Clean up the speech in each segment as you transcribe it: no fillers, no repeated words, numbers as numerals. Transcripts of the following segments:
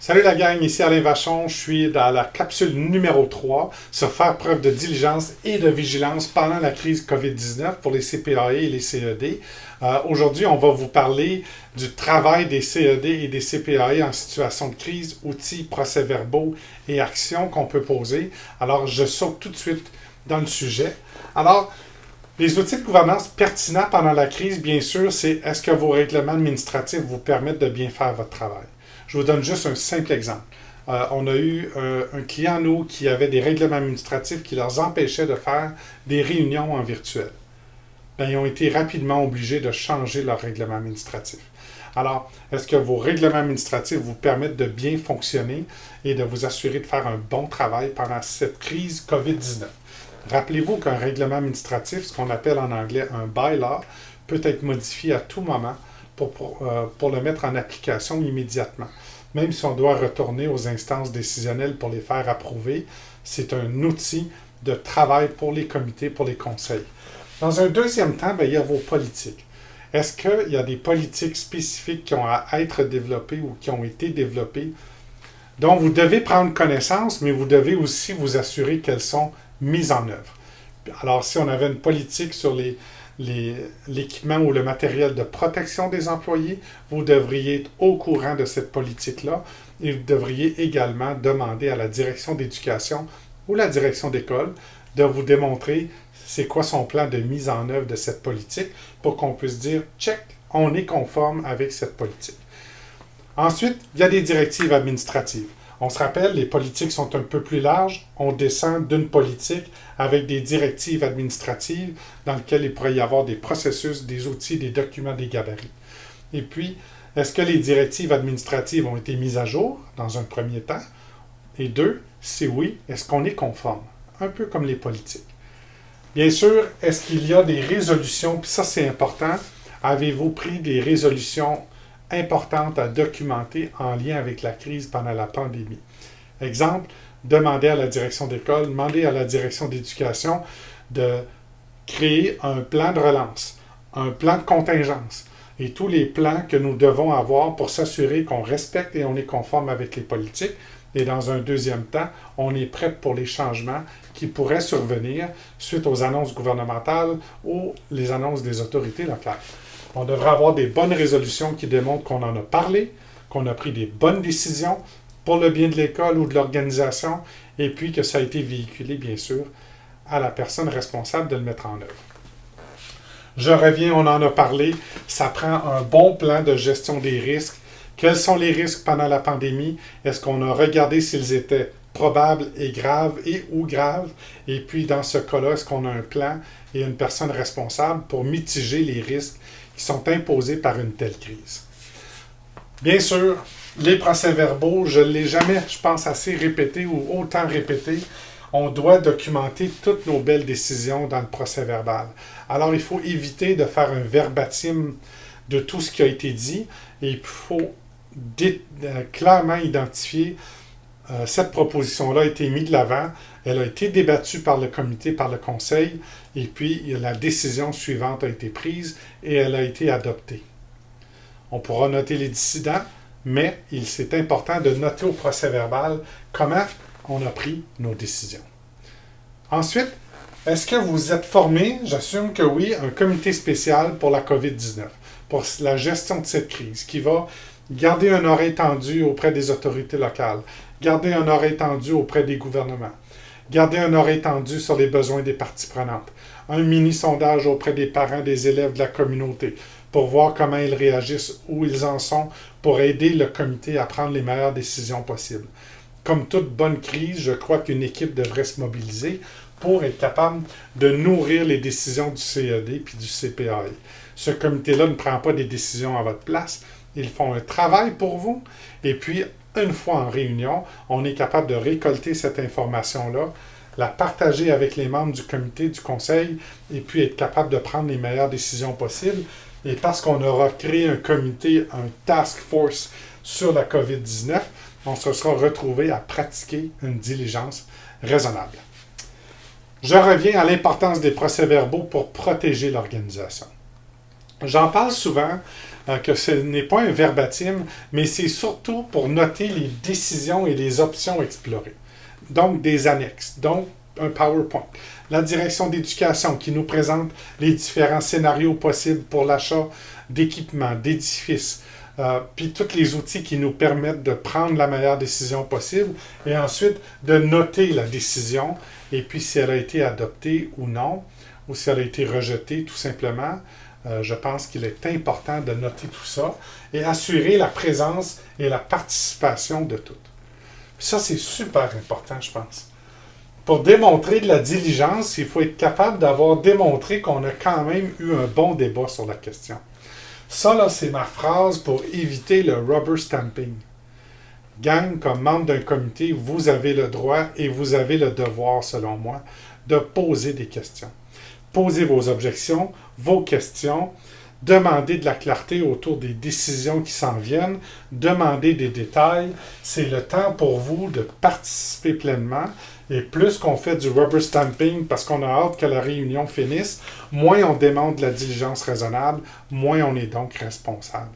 Salut la gang, ici Alain Vachon, je suis dans la capsule numéro 3 sur faire preuve de diligence et de vigilance pendant la crise COVID-19 pour les CPAE et les CED. Aujourd'hui, on va vous parler du travail des CED et des CPAE en situation de crise, outils, procès-verbaux et actions qu'on peut poser. Alors, je saute tout de suite dans le sujet. Alors, les outils de gouvernance pertinents pendant la crise, bien sûr, c'est est-ce que vos règlements administratifs vous permettent de bien faire votre travail? Je vous donne juste un simple exemple. On a eu un client, nous, qui avait des règlements administratifs qui leur empêchaient de faire des réunions en virtuel. Bien, ils ont été rapidement obligés de changer leur règlement administratif. Alors, est-ce que vos règlements administratifs vous permettent de bien fonctionner et de vous assurer de faire un bon travail pendant cette crise COVID-19? Rappelez-vous qu'un règlement administratif, ce qu'on appelle en anglais un bylaw, peut être modifié à tout moment pour le mettre en application immédiatement. Même si on doit retourner aux instances décisionnelles pour les faire approuver, c'est un outil de travail pour les comités, pour les conseils. Dans un deuxième temps, il y a vos politiques. Est-ce qu'il y a des politiques spécifiques qui ont à être développées ou qui ont été développées, dont vous devez prendre connaissance, mais vous devez aussi vous assurer qu'elles sont mises en œuvre? Alors, si on avait une politique sur l'équipement ou le matériel de protection des employés, vous devriez être au courant de cette politique-là et vous devriez également demander à la direction d'éducation ou la direction d'école de vous démontrer c'est quoi son plan de mise en œuvre de cette politique pour qu'on puisse dire « check, on est conforme avec cette politique ». Ensuite, il y a des directives administratives. On se rappelle, les politiques sont un peu plus larges. On descend d'une politique avec des directives administratives dans lesquelles il pourrait y avoir des processus, des outils, des documents, des gabarits. Et puis, est-ce que les directives administratives ont été mises à jour dans un premier temps? Et deux, si oui, est-ce qu'on est conforme? Un peu comme les politiques. Bien sûr, est-ce qu'il y a des résolutions? Puis ça, c'est important. Avez-vous pris des résolutions importantes à documenter en lien avec la crise pendant la pandémie? Exemple, demandez à la direction d'école, demandez à la direction d'éducation de créer un plan de relance, un plan de contingence et tous les plans que nous devons avoir pour s'assurer qu'on respecte et on est conforme avec les politiques. Et dans un deuxième temps, on est prêt pour les changements qui pourraient survenir suite aux annonces gouvernementales ou les annonces des autorités locales. On devrait avoir des bonnes résolutions qui démontrent qu'on en a parlé, qu'on a pris des bonnes décisions pour le bien de l'école ou de l'organisation, et puis que ça a été véhiculé, bien sûr, à la personne responsable de le mettre en œuvre. Je reviens, on en a parlé, ça prend un bon plan de gestion des risques. Quels sont les risques pendant la pandémie? Est-ce qu'on a regardé s'ils étaient probables et graves et ou graves? Et puis, dans ce cas-là, est-ce qu'on a un plan et une personne responsable pour mitiger les risques qui sont imposés par une telle crise? Bien sûr, les procès-verbaux, je ne l'ai jamais, je pense, assez répété ou autant répété. On doit documenter toutes nos belles décisions dans le procès-verbal. Alors, il faut éviter de faire un verbatim de tout ce qui a été dit et il faut clairement identifier cette proposition-là a été mise de l'avant, elle a été débattue par le comité, par le conseil, et puis la décision suivante a été prise et elle a été adoptée. On pourra noter les dissidents, mais c'est important de noter au procès-verbal comment on a pris nos décisions. Ensuite, est-ce que vous êtes formé? J'assume que oui, un comité spécial pour la COVID-19, pour la gestion de cette crise, qui va garder une oreille tendue auprès des autorités locales, garder une oreille tendue auprès des gouvernements, garder une oreille tendue sur les besoins des parties prenantes, un mini-sondage auprès des parents, des élèves de la communauté, pour voir comment ils réagissent, où ils en sont, pour aider le comité à prendre les meilleures décisions possibles. Comme toute bonne crise, je crois qu'une équipe devrait se mobiliser pour être capable de nourrir les décisions du CED puis du CPAE. Ce comité-là ne prend pas des décisions à votre place. Ils font un travail pour vous. Et puis, une fois en réunion, on est capable de récolter cette information-là, la partager avec les membres du comité, du conseil, et puis être capable de prendre les meilleures décisions possibles. Et parce qu'on aura créé un comité, un task force sur la COVID-19, on se sera retrouvé à pratiquer une diligence raisonnable. Je reviens à l'importance des procès-verbaux pour protéger l'organisation. J'en parle souvent que ce n'est pas un verbatim, mais c'est surtout pour noter les décisions et les options explorées. Donc des annexes, donc un PowerPoint. La direction d'éducation qui nous présente les différents scénarios possibles pour l'achat d'équipements, d'édifices, puis tous les outils qui nous permettent de prendre la meilleure décision possible et ensuite de noter la décision et puis si elle a été adoptée ou non, ou si elle a été rejetée tout simplement. Je pense qu'il est important de noter tout ça et assurer la présence et la participation de toutes. Puis ça, c'est super important, je pense. Pour démontrer de la diligence, il faut être capable d'avoir démontré qu'on a quand même eu un bon débat sur la question. Ça, là, c'est ma phrase pour éviter le rubber stamping. Gang, comme membre d'un comité, vous avez le droit et vous avez le devoir, selon moi, de poser des questions. Posez vos objections, vos questions, demandez de la clarté autour des décisions qui s'en viennent, demandez des détails. C'est le temps pour vous de participer pleinement. Et plus qu'on fait du rubber stamping parce qu'on a hâte que la réunion finisse, moins on demande de la diligence raisonnable, moins on est donc responsable.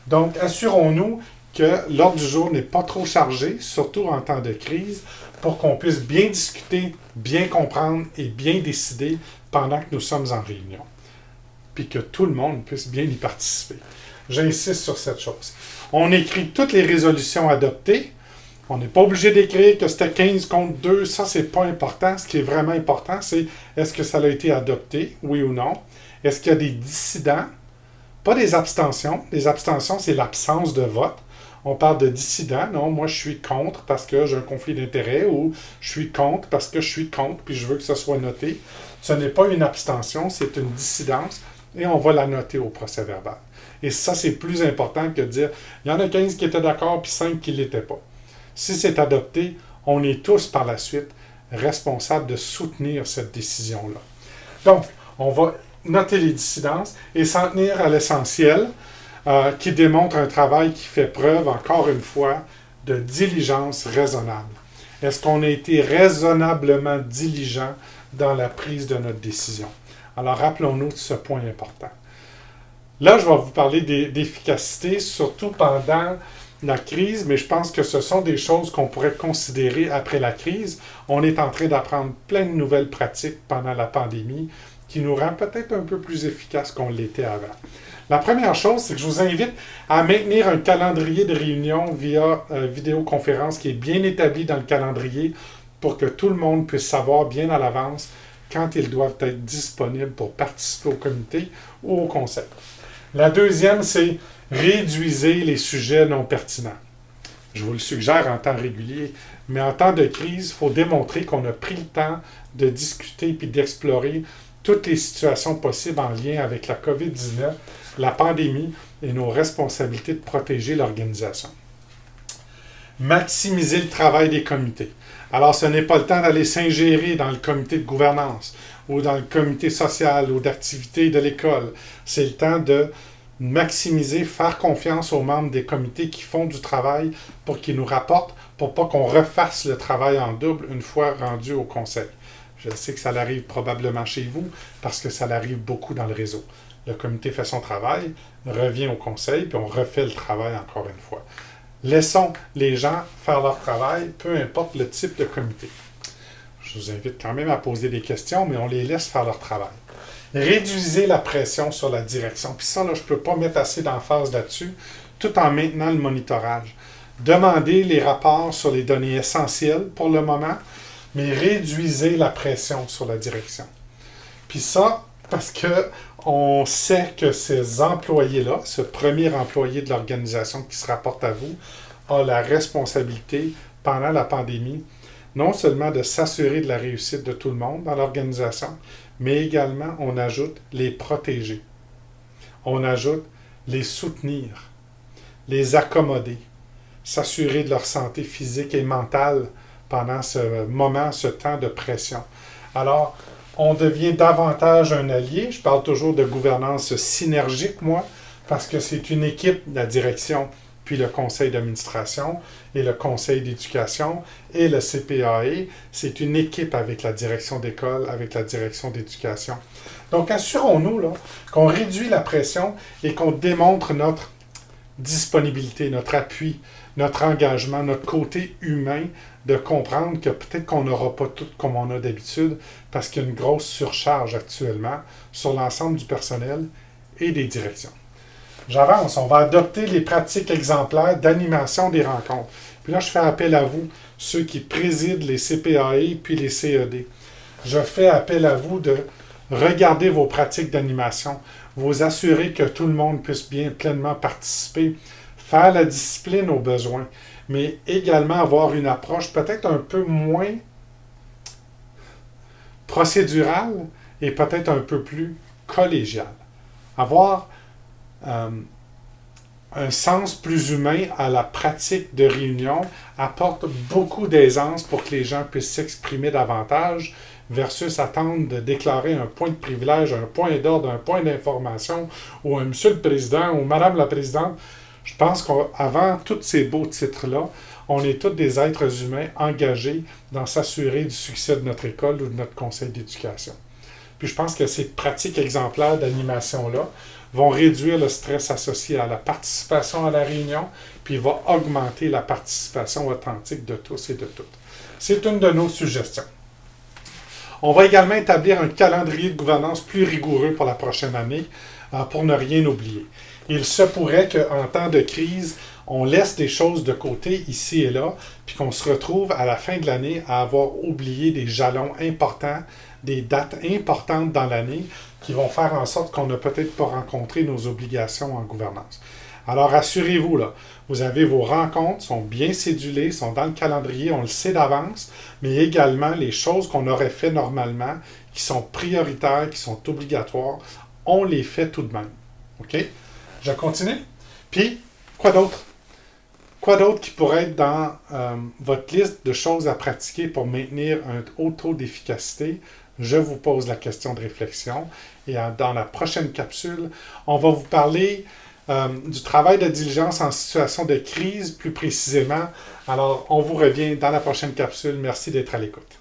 Donc, assurons-nous que l'ordre du jour n'est pas trop chargé, surtout en temps de crise, pour qu'on puisse bien discuter, bien comprendre et bien décider pendant que nous sommes en réunion. Puis que tout le monde puisse bien y participer. J'insiste sur cette chose. On écrit toutes les résolutions adoptées. On n'est pas obligé d'écrire que c'était 15 contre 2. Ça, c'est pas important. Ce qui est vraiment important, c'est est-ce que ça a été adopté, oui ou non? Est-ce qu'il y a des dissidents? Pas des abstentions. Les abstentions, c'est l'absence de vote. On parle de dissidents. Non, moi, je suis contre parce que j'ai un conflit d'intérêts ou je suis contre parce que je suis contre puis je veux que ça soit noté. Ce n'est pas une abstention, c'est une dissidence et on va la noter au procès verbal. Et ça, c'est plus important que de dire il y en a 15 qui étaient d'accord puis 5 qui ne l'étaient pas. Si c'est adopté, on est tous par la suite responsables de soutenir cette décision-là. Donc, on va noter les dissidences et s'en tenir à l'essentiel qui démontre un travail qui fait preuve, encore une fois, de diligence raisonnable. Est-ce qu'on a été raisonnablement diligent dans la prise de notre décision? Alors, rappelons-nous de ce point important. Là, je vais vous parler d'efficacité, surtout pendant la crise, mais je pense que ce sont des choses qu'on pourrait considérer après la crise. On est en train d'apprendre plein de nouvelles pratiques pendant la pandémie qui nous rend peut-être un peu plus efficaces qu'on l'était avant. La première chose, c'est que je vous invite à maintenir un calendrier de réunion via vidéoconférence qui est bien établi dans le calendrier pour que tout le monde puisse savoir bien à l'avance quand ils doivent être disponibles pour participer au comité ou au conseil. La deuxième, c'est réduisez les sujets non pertinents. Je vous le suggère en temps régulier, mais en temps de crise, il faut démontrer qu'on a pris le temps de discuter puis d'explorer toutes les situations possibles en lien avec la COVID-19, la pandémie et nos responsabilités de protéger l'organisation. Maximiser le travail des comités. Alors, ce n'est pas le temps d'aller s'ingérer dans le comité de gouvernance ou dans le comité social ou d'activité de l'école. C'est le temps de maximiser, faire confiance aux membres des comités qui font du travail pour qu'ils nous rapportent, pour pas qu'on refasse le travail en double une fois rendu au conseil. Je sais que ça arrive probablement chez vous parce que ça arrive beaucoup dans le réseau. Le comité fait son travail, revient au conseil, puis on refait le travail encore une fois. Laissons les gens faire leur travail, peu importe le type de comité. Je vous invite quand même à poser des questions, mais on les laisse faire leur travail. Réduisez la pression sur la direction. Puis ça, là, je ne peux pas mettre assez d'emphase là-dessus, tout en maintenant le monitorage. Demandez les rapports sur les données essentielles pour le moment, mais réduisez la pression sur la direction. Puis ça, parce que on sait que ces employés-là, ce premier employé de l'organisation qui se rapporte à vous, a la responsabilité, pendant la pandémie, non seulement de s'assurer de la réussite de tout le monde dans l'organisation, mais également, on ajoute les protéger. On ajoute les soutenir, les accommoder, s'assurer de leur santé physique et mentale pendant ce moment, ce temps de pression. Alors, on devient davantage un allié. Je parle toujours de gouvernance synergique, moi, parce que c'est une équipe, la direction, puis le conseil d'administration et le conseil d'éducation et le CPAE. C'est une équipe avec la direction d'école, avec la direction d'éducation. Donc, assurons-nous là, qu'on réduit la pression et qu'on démontre notre disponibilité, notre appui, notre engagement, notre côté humain, de comprendre que peut-être qu'on n'aura pas tout comme on a d'habitude parce qu'il y a une grosse surcharge actuellement sur l'ensemble du personnel et des directions. J'avance, on va adopter les pratiques exemplaires d'animation des rencontres. Puis là, je fais appel à vous, ceux qui président les CPAE puis les CED. Je fais appel à vous de regarder vos pratiques d'animation, vous assurer que tout le monde puisse bien pleinement participer, faire la discipline aux besoins, mais également avoir une approche peut-être un peu moins procédurale et peut-être un peu plus collégiale. Avoir un sens plus humain à la pratique de réunion apporte beaucoup d'aisance pour que les gens puissent s'exprimer davantage versus attendre de déclarer un point de privilège, un point d'ordre, un point d'information ou un monsieur le président ou madame la présidente. Je pense qu'avant tous ces beaux titres-là, on est tous des êtres humains engagés dans s'assurer du succès de notre école ou de notre conseil d'éducation. Puis je pense que ces pratiques exemplaires d'animation-là vont réduire le stress associé à la participation à la réunion, puis va augmenter la participation authentique de tous et de toutes. C'est une de nos suggestions. On va également établir un calendrier de gouvernance plus rigoureux pour la prochaine année pour ne rien oublier. Il se pourrait qu'en temps de crise, on laisse des choses de côté ici et là, puis qu'on se retrouve à la fin de l'année à avoir oublié des jalons importants, des dates importantes dans l'année qui vont faire en sorte qu'on n'a peut-être pas rencontré nos obligations en gouvernance. Alors assurez-vous, là, vous avez vos rencontres, sont bien cédulées, sont dans le calendrier, on le sait d'avance, mais également les choses qu'on aurait fait normalement, qui sont prioritaires, qui sont obligatoires, on les fait tout de même. OK? Je continue? Puis, quoi d'autre? Quoi d'autre qui pourrait être dans votre liste de choses à pratiquer pour maintenir un haut taux d'efficacité? Je vous pose la question de réflexion. Et dans la prochaine capsule, on va vous parler du travail de diligence en situation de crise plus précisément. Alors, on vous revient dans la prochaine capsule. Merci d'être à l'écoute.